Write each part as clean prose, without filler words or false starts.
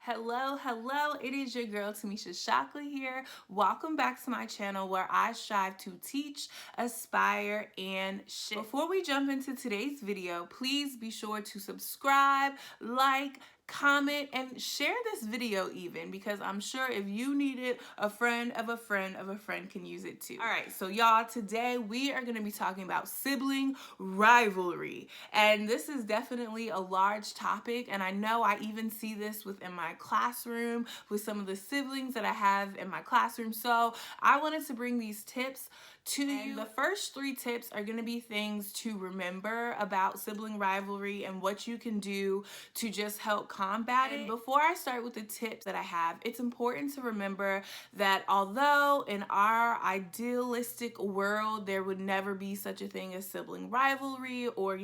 Hello, it is your girl Timmesha Shockley here. Welcome back to my channel where I strive to teach, aspire, and shift. Before we jump into today's video, please be sure to subscribe, like, comment, and share this video even, because I'm sure if you need it, a friend of a friend of a friend can use it too. Alright, so y'all, today we are going to be talking about sibling rivalry. And this is definitely a large topic, and I know I even see this within my classroom with some of the siblings that I have in my classroom. So I wanted to bring these tips to you. The first 3 tips are going to be things to remember about sibling rivalry and what you can do to just help combat it. Before I start with the tips that I have, it's important to remember that although in our idealistic world there would never be such a thing as sibling rivalry, or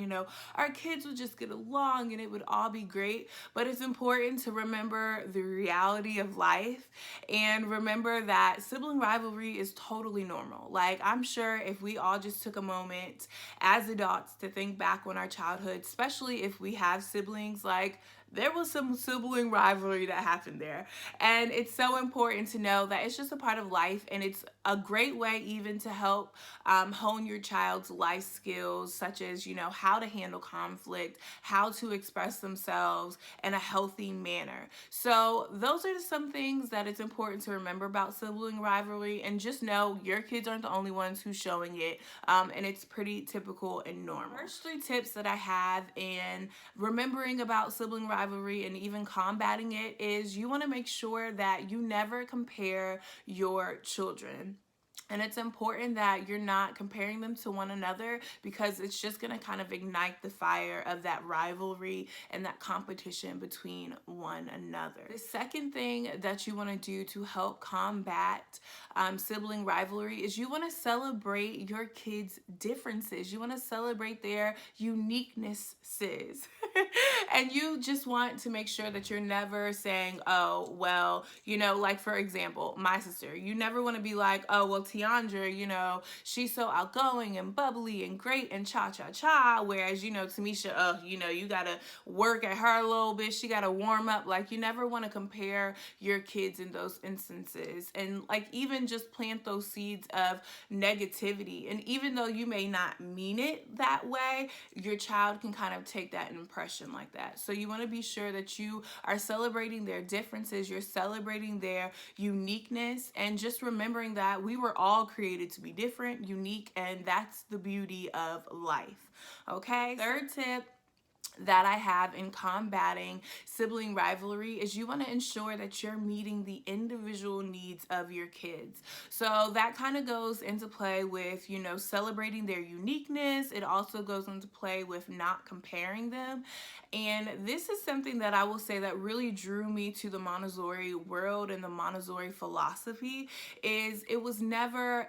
our kids would just get along and it would all be great, but it's important to remember the reality of life and remember that sibling rivalry is totally normal. Like, I'm sure if we all just took a moment as adults to think back on our childhood, especially if we have siblings, like, there was some sibling rivalry that happened there. And it's so important to know that it's just a part of life, and it's a great way even to help hone your child's life skills, such as, how to handle conflict, how to express themselves in a healthy manner. So those are some things that it's important to remember about sibling rivalry, and just know your kids aren't the only ones who's showing it, and it's pretty typical and normal. First 3 tips that I have in remembering about sibling rivalry and even combating it is you want to make sure that you never compare your children. And it's important that you're not comparing them to one another, because it's just going to kind of ignite the fire of that rivalry and that competition between one another. The second thing that you want to do to help combat sibling rivalry is you want to celebrate your kids' differences. You want to celebrate their uniquenesses. And you just want to make sure that you're never saying, oh, well, like, for example, my sister, you never want to be like, oh, well, Tiandra, she's so outgoing and bubbly and great and cha-cha-cha, whereas, Timmesha, oh, you gotta work at her a little bit, she gotta warm up. Like, you never want to compare your kids in those instances, and like even just plant those seeds of negativity. And even though you may not mean it that way, your child can kind of take that impression like that. So you want to be sure that you are celebrating their differences, you're celebrating their uniqueness, and just remembering that we were all created to be different, unique, and that's the beauty of life. Okay? Third tip that I have in combating sibling rivalry is you want to ensure that you're meeting the individual needs of your kids. So that kind of goes into play with, celebrating their uniqueness. It also goes into play with not comparing them. And this is something that I will say that really drew me to the Montessori world and the Montessori philosophy. Is it was never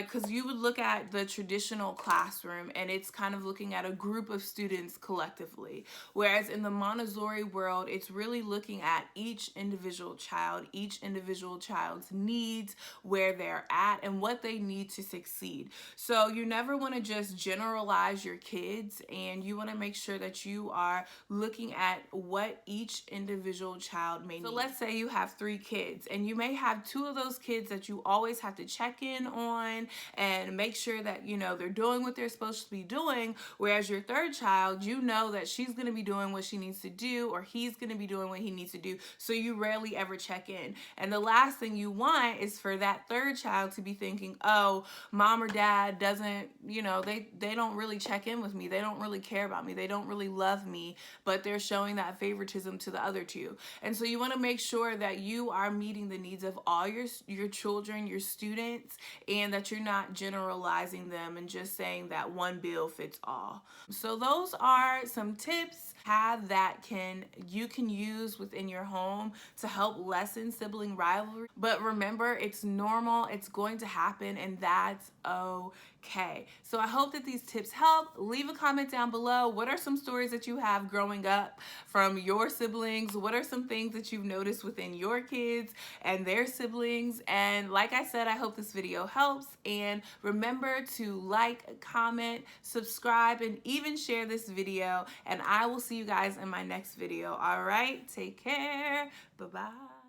because you would look at the traditional classroom and it's kind of looking at a group of students collectively. Whereas in the Montessori world, it's really looking at each individual child's needs, where they're at, and what they need to succeed. So you never want to just generalize your kids, and you want to make sure that you are looking at what each individual child may need. So let's say you have 3 kids, and you may have 2 of those kids that you always have to check in on and make sure that they're doing what they're supposed to be doing, whereas your 3rd child, that she's going to be doing what she needs to do, or he's going to be doing what he needs to do, so you rarely ever check in. And the last thing you want is for that 3rd child to be thinking, oh, mom or dad doesn't, they don't really check in with me, they don't really care about me, they don't really love me, but they're showing that favoritism to the other 2. And so you want to make sure that you are meeting the needs of all your children, your students, and that you're not generalizing them and just saying that one bill fits all. So those are some tips that you can use within your home to help lessen sibling rivalry. But remember, it's normal, it's going to happen, and that's okay. So I hope that these tips help. Leave a comment down below. What are some stories that you have growing up from your siblings? What are some things that you've noticed within your kids and their siblings? And like I said, I hope this video helped. helps. And remember to like, comment, subscribe, and even share this video. And I will see you guys in my next video. All right, take care. Bye-bye.